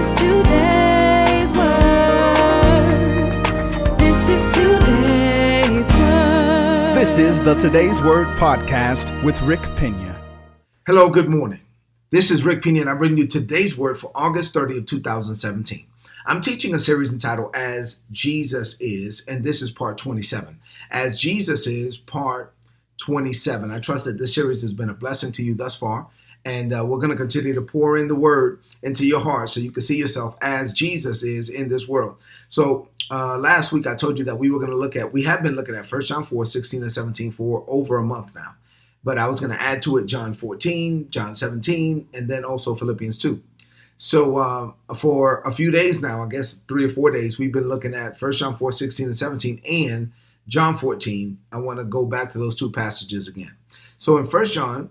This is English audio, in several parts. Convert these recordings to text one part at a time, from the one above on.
is today's word. This is today's word. This is the Today's Word podcast with Rick Pena. Hello, good morning. This is Rick Pena, and I bring you today's word for August 30th, 2017. I'm teaching a series entitled As Jesus Is, and this is part 27. As Jesus Is, part 27. I trust that this series has been a blessing to you thus far, and we're going to continue to pour in the word into your heart so you can see yourself as Jesus is in this world. So last week I told you that we have been looking at 1 John 4, 16 and 17 for over a month now. But I was going to add to it John 14, John 17, and then also Philippians 2. So for a few days now, I guess 3 or 4 days, we've been looking at 1 John 4, 16 and 17 and John 14. I want to go back to those two passages again. So in 1 John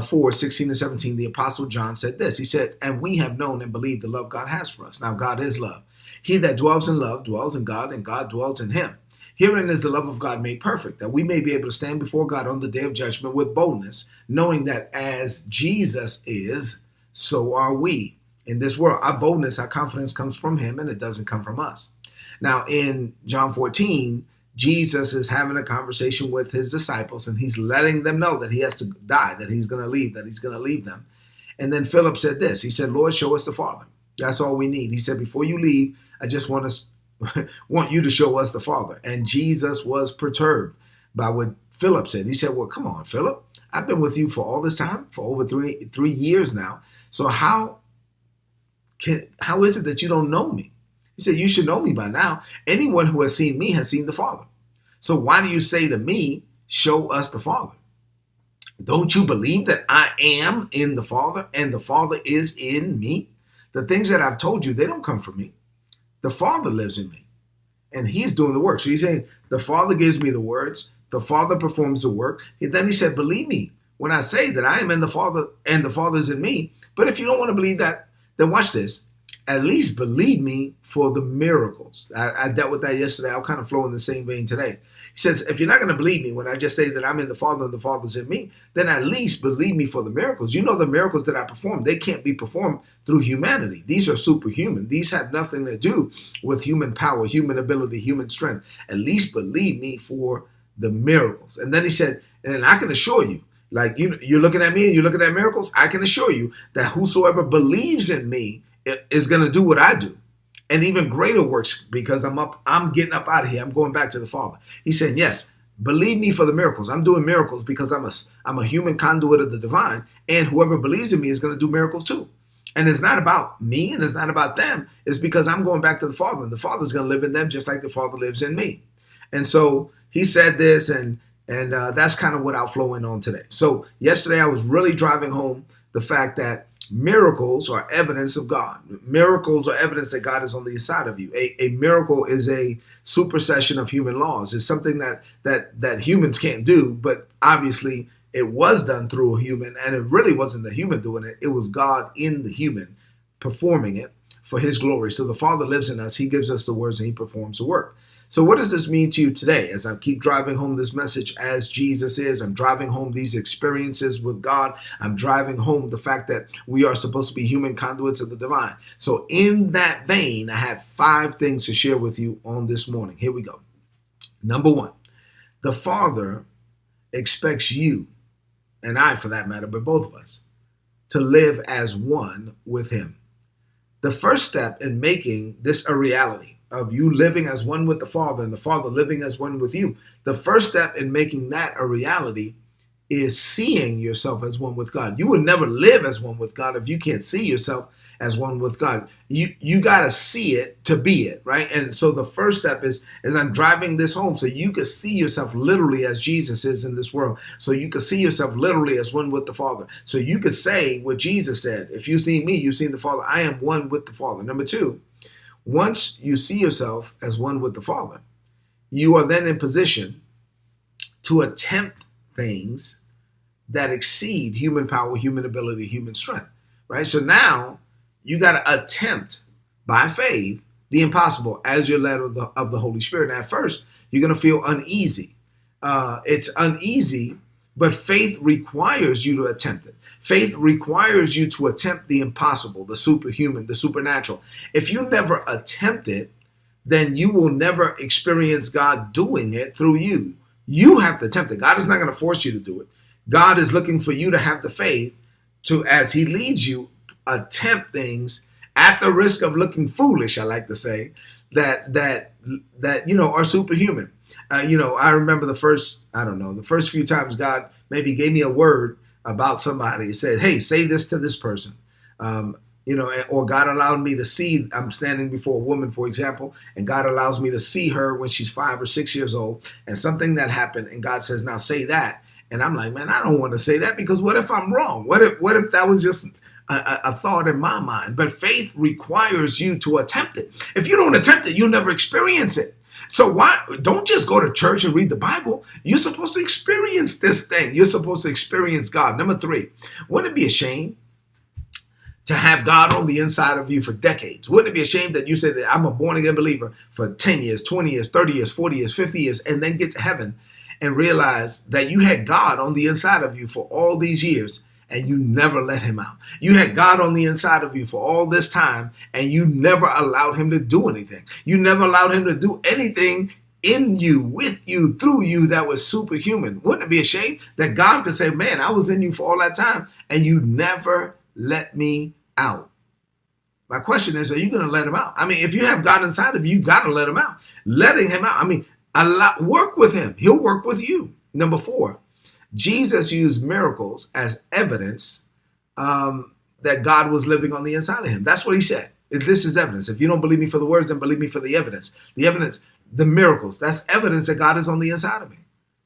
4, 16 and 17, the Apostle John said this. He said, "And we have known and believed the love God has for us." Now, God is love. He that dwells in love dwells in God, and God dwells in him. Herein is the love of God made perfect, that we may be able to stand before God on the day of judgment with boldness, knowing that as Jesus is, so are we. In this world, our boldness, our confidence comes from him, and it doesn't come from us. Now, in John 14, Jesus is having a conversation with his disciples, and he's letting them know that he has to die, that he's going to leave, that he's going to leave them. And then Philip said this. He said, "Lord, show us the Father. That's all we need." He said, "Before you leave, I just want you to show us the Father." And Jesus was perturbed by what Philip said. He said, "Well, come on, Philip. I've been with you for all this time, for over three years now. So how is it that you don't know me?" He said, "You should know me by now. Anyone who has seen me has seen the Father. So why do you say to me, 'Show us the Father'? Don't you believe that I am in the Father and the Father is in me? The things that I've told you, they don't come from me. The Father lives in me, and he's doing the work." So he's saying, the Father gives me the words, the Father performs the work. And then he said, "Believe me when I say that I am in the Father and the Father is in me. But if you don't want to believe that, then watch this. At least believe me for the miracles." I dealt with that yesterday. I'll kind of flow in the same vein today. He says, if you're not going to believe me when I just say that I'm in the Father and the Father's in me, then at least believe me for the miracles. You know, the miracles that I perform, they can't be performed through humanity. These are superhuman. These have nothing to do with human power, human ability, human strength. At least believe me for the miracles. And then he said, and I can assure you, like you're looking at me and you're looking at miracles, I can assure you that whosoever believes in me is going to do what I do. And even greater works, because I'm getting up out of here. I'm going back to the Father. He said, yes, believe me for the miracles. I'm doing miracles because I'm a human conduit of the divine. And whoever believes in me is going to do miracles too. And it's not about me and it's not about them. It's because I'm going back to the Father, and the Father's going to live in them just like the Father lives in me. And so he said this, and that's kind of what I'll flow in on today. So yesterday I was really driving home the fact that miracles are evidence of God. Miracles are evidence that God is on the inside of you. A miracle is a supersession of human laws. It's something that humans can't do, but obviously it was done through a human, and it really wasn't the human doing it. It was God in the human performing it for his glory. So the Father lives in us. He gives us the words and he performs the work. So what does this mean to you today? As I keep driving home this message, as Jesus is, I'm driving home these experiences with God. I'm driving home the fact that we are supposed to be human conduits of the divine. So in that vein, I have 5 things to share with you on this morning. Here we go. Number 1, the Father expects you, and I for that matter, but both of us, to live as one with him. The first step in making this a reality, of you living as one with the Father and the Father living as one with you, the first step in making that a reality is seeing yourself as one with God. You will never live as one with God if you can't see yourself as one with God. You got to see it to be it, right? And so the first step is I'm driving this home so you can see yourself literally as Jesus is in this world. So you can see yourself literally as one with the Father. So you could say what Jesus said, if you see me, you've seen the Father. I am one with the Father. Number 2, once you see yourself as one with the Father, you are then in position to attempt things that exceed human power, human ability, human strength, right? So now you got to attempt by faith the impossible as you're led of the Holy Spirit. And at first, you're going to feel uneasy. It's uneasy, but faith requires you to attempt it. Faith requires you to attempt the impossible, the superhuman, the supernatural. If you never attempt it, then you will never experience God doing it through you. You have to attempt it. God is not going to force you to do it. God is looking for you to have the faith to, as he leads you, attempt things at the risk of looking foolish, I like to say, that are superhuman. I remember the first few times God maybe gave me a word about somebody. He said, hey, say this to this person. Or God allowed me to see, I'm standing before a woman, for example, and God allows me to see her when she's 5 or 6 years old, and something that happened, and God says, now say that. And I'm like, man, I don't want to say that, because what if I'm wrong? What if that was just a thought in my mind? But faith requires you to attempt it. If you don't attempt it, you'll never experience it. So why don't just go to church and read the Bible? You're supposed to experience this thing. You're supposed to experience God. Number 3, wouldn't it be a shame to have God on the inside of you for decades? Wouldn't it be a shame that you say that I'm a born again believer for 10 years, 20 years, 30 years, 40 years, 50 years, and then get to heaven and realize that you had God on the inside of you for all these years and you never let him out? You had God on the inside of you for all this time and you never allowed him to do anything. You never allowed him to do anything in you, with you, through you that was superhuman. Wouldn't it be a shame that God could say, man, I was in you for all that time and you never let me out? My question is, are you going to let him out? I mean, if you have God inside of you, you got to let him out. Letting him out, work with him. He'll work with you. Number 4, Jesus used miracles as evidence that God was living on the inside of him. That's what he said. This is evidence. If you don't believe me for the words, then believe me for the evidence. The evidence, the miracles, that's evidence that God is on the inside of me.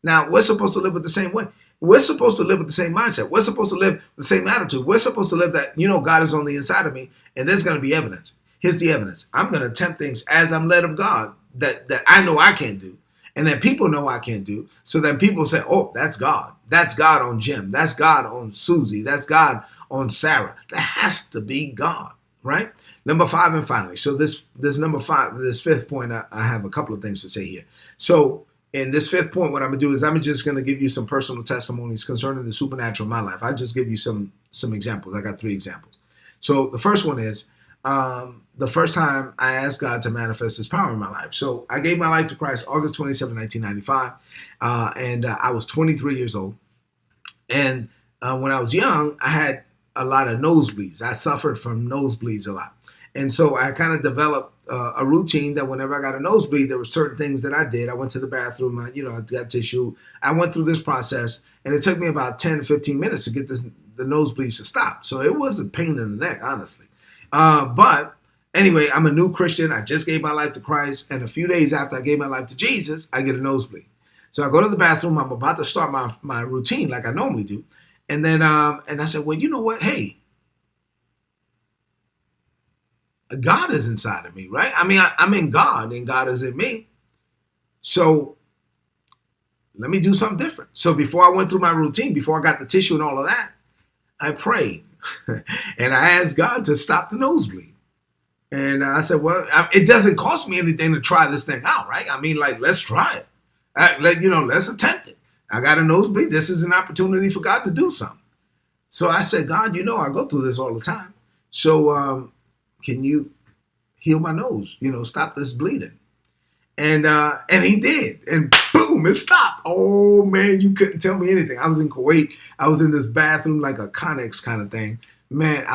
Now, we're supposed to live with the same way. We're supposed to live with the same mindset. We're supposed to live with the same attitude. We're supposed to live that, God is on the inside of me, and there's going to be evidence. Here's the evidence. I'm going to attempt things as I'm led of God that I know I can't do, and that people know I can't do. So then people say, oh, that's God. That's God on Jim. That's God on Susie. That's God on Sarah. That has to be God, right? Number 5, and finally. So this number 5, this 5th point, I have a couple of things to say here. So in this 5th point, what I'm going to do is I'm just going to give you some personal testimonies concerning the supernatural in my life. I just give you some examples. I got 3 examples. So the first one is the first time I asked God to manifest his power in my life. So I gave my life to Christ August 27, 1995, and I was 23 years old. And when I was young, I had a lot of nosebleeds. I suffered from nosebleeds a lot. And so I kind of developed a routine that whenever I got a nosebleed, there were certain things that I did. I went to the bathroom, I got tissue. I went through this process, and it took me about 10 to 15 minutes to get the nosebleeds to stop. So it was a pain in the neck, honestly. But anyway, I'm a new Christian. I just gave my life to Christ. And a few days after I gave my life to Jesus, I get a nosebleed. So I go to the bathroom. I'm about to start my routine like I normally do. And then and I said, well, you know what? Hey, God is inside of me, right? I mean, I'm in God and God is in me. So let me do something different. So before I went through my routine, before I got the tissue and all of that, I prayed and I asked God to stop the nosebleed. And I said, well, it doesn't cost me anything to try this thing out, right? I mean, like, let's try it. Let's attempt it. I got a nosebleed. This is an opportunity for God to do something. So I said, God, I go through this all the time. So can you heal my nose? Stop this bleeding. And he did. And boom, it stopped. Oh, man, you couldn't tell me anything. I was in Kuwait. I was in this bathroom like a Connex kind of thing. Man,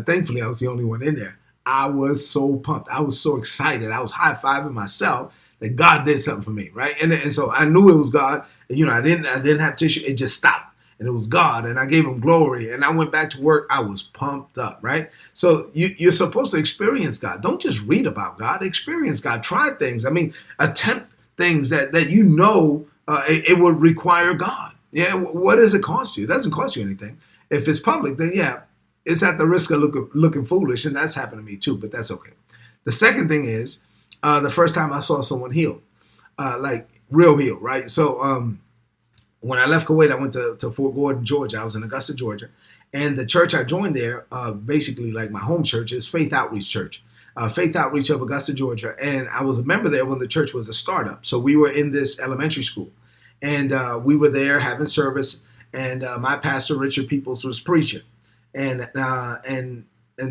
thankfully, I was the only one in there. I was so pumped. I was so excited. I was high-fiving myself that God did something for me, right? And so I knew it was God. I didn't have tissue. It just stopped. And it was God, and I gave him glory, and I went back to work. I was pumped up, right? So you're supposed to experience God. Don't just read about God. Experience God. Try things. I mean, attempt things that it would require God. Yeah, what does it cost you? It doesn't cost you anything. If it's public, then yeah, it's at the risk of looking foolish, and that's happened to me too, but that's okay. The second thing is the first time I saw someone healed, like real healed, right? So when I left Kuwait, I went to Fort Gordon, Georgia. I was in Augusta, Georgia. And the church I joined there, basically like my home church, is Faith Outreach Church. Faith Outreach of Augusta, Georgia. And I was a member there when the church was a startup. So we were in this elementary school. And we were there having service. and my pastor Richard Peoples was preaching, and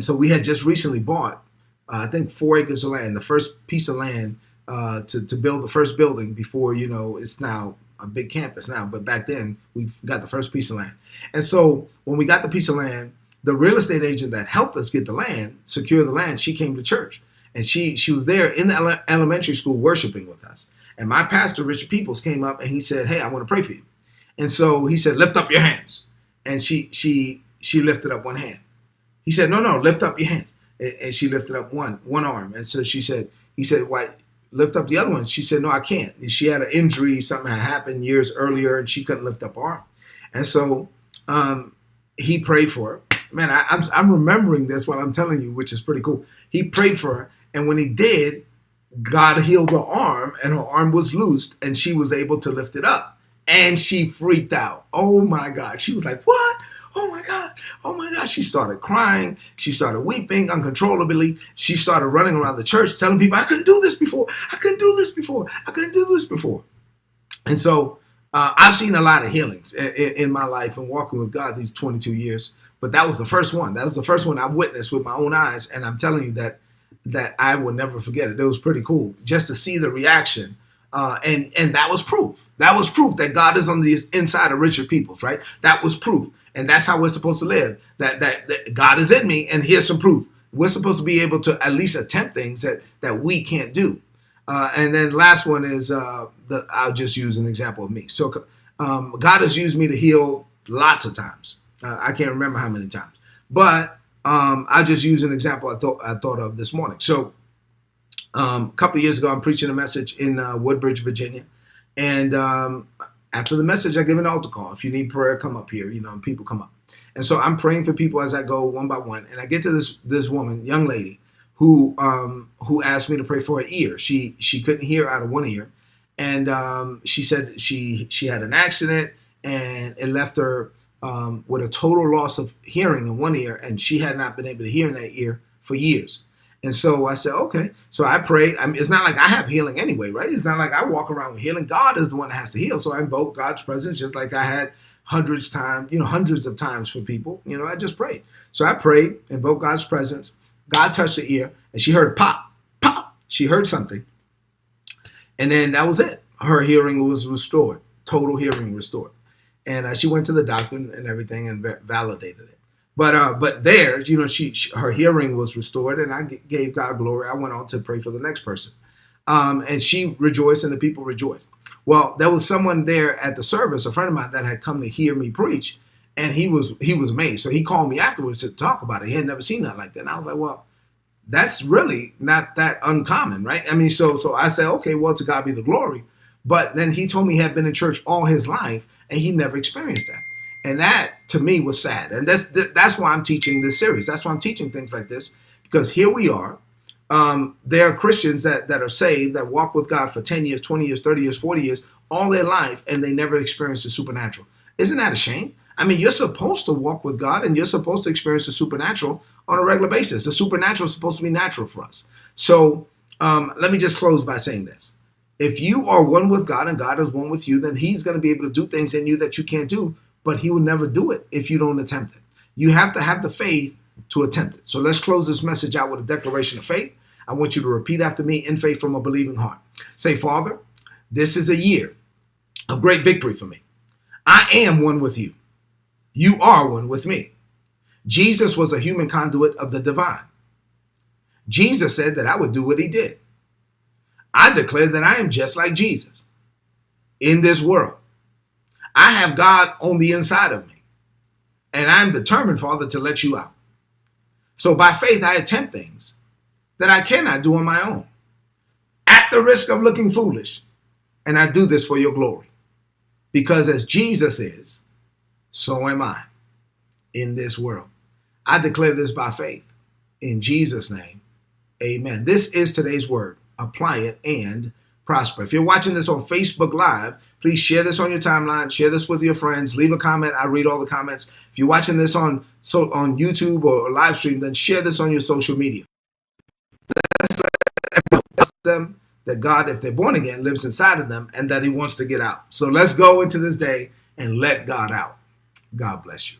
so we had just recently bought, I think, 4 acres of land, the first piece of land to build the first building before, it's now a big campus now. But back then, we got the first piece of land. And so when we got the piece of land, the real estate agent that helped us get the land, secure the land, she came to church. And she was there in the elementary school worshiping with us. And my pastor, Richard Peoples, came up and he said, "Hey, I want to pray for you." And so he said, "Lift up your hands." And she lifted up one hand. He said, "No, lift up your hands." And she lifted up one arm. And so he said, "Why, lift up the other one?" She said, "No, I can't." And she had an injury. Something had happened years earlier, and she couldn't lift up her arm. And so he prayed for her. Man, I'm remembering this while I'm telling you, which is pretty cool. He prayed for her, and when he did, God healed her arm, and her arm was loosed, and she was able to lift it up. And she freaked out. Oh my God. She was like, "What? Oh my God. Oh my God." She started crying. She started weeping uncontrollably. She started running around the church telling people, "I couldn't do this before. I couldn't do this before. I couldn't do this before." And so I've seen a lot of healings in my life and walking with God these 22 years. But that was the first one. That was the first one I witnessed with my own eyes. And I'm telling you that I will never forget it. It was pretty cool just to see the reaction. And that was proof. That was proof that God is on the inside of Richard Peoples, right? That was proof. And that's how we're supposed to live. That God is in me, and here's some proof. We're supposed to be able to at least attempt things that we can't do. And then last one is I'll just use an example of me. So God has used me to heal lots of times. I can't remember how many times, but I'll just use an example I thought of this morning. So a couple of years ago, I'm preaching a message in Woodbridge, Virginia, and after the message, I give an altar call. If you need prayer, come up here. And people come up, and so I'm praying for people as I go one by one, and I get to this woman, young lady, who asked me to pray for her ear. She couldn't hear out of one ear, and she said she had an accident and it left her with a total loss of hearing in one ear, and she had not been able to hear in that ear for years. And so I said, okay. So I prayed. I mean, it's not like I have healing anyway, right? It's not like I walk around with healing. God is the one that has to heal. So I invoke God's presence just like I had hundreds of times for people. I just prayed. So I prayed, invoked God's presence. God touched her ear, and she heard pop, pop. She heard something. And then that was it. Her hearing was restored, total hearing restored. And she went to the doctor and everything and validated it. But there, her hearing was restored, and I gave God glory. I went on to pray for the next person. And she rejoiced, and the people rejoiced. Well, there was someone there at the service, a friend of mine, that had come to hear me preach, and he was amazed. So he called me afterwards to talk about it. He had never seen that like that. And I was like, well, that's really not that uncommon, right? I mean, so I said, okay, well, to God be the glory. But then he told me he had been in church all his life, and he never experienced that. And that, to me, was sad. And that's why I'm teaching this series. That's why I'm teaching things like this, because here we are. There are Christians that are saved, that walk with God for 10 years, 20 years, 30 years, 40 years, all their life, and they never experience the supernatural. Isn't that a shame? I mean, you're supposed to walk with God, and you're supposed to experience the supernatural on a regular basis. The supernatural is supposed to be natural for us. So let me just close by saying this. If you are one with God and God is one with you, then he's going to be able to do things in you that you can't do, but he will never do it if you don't attempt it. You have to have the faith to attempt it. So let's close this message out with a declaration of faith. I want you to repeat after me in faith from a believing heart. Say, Father, this is a year of great victory for me. I am one with you. You are one with me. Jesus was a human conduit of the divine. Jesus said that I would do what he did. I declare that I am just like Jesus in this world. I have God on the inside of me, and I'm determined, Father, to let you out. So by faith, I attempt things that I cannot do on my own, at the risk of looking foolish. And I do this for your glory, because as Jesus is, so am I in this world. I declare this by faith. In Jesus' name, amen. This is today's word. Apply it and prosper. If you're watching this on Facebook Live, please share this on your timeline. Share this with your friends. Leave a comment. I read all the comments. If you're watching this on YouTube or live stream, then share this on your social media. Them that God, if they're born again, lives inside of them, and that he wants to get out. So let's go into this day and let God out. God bless you.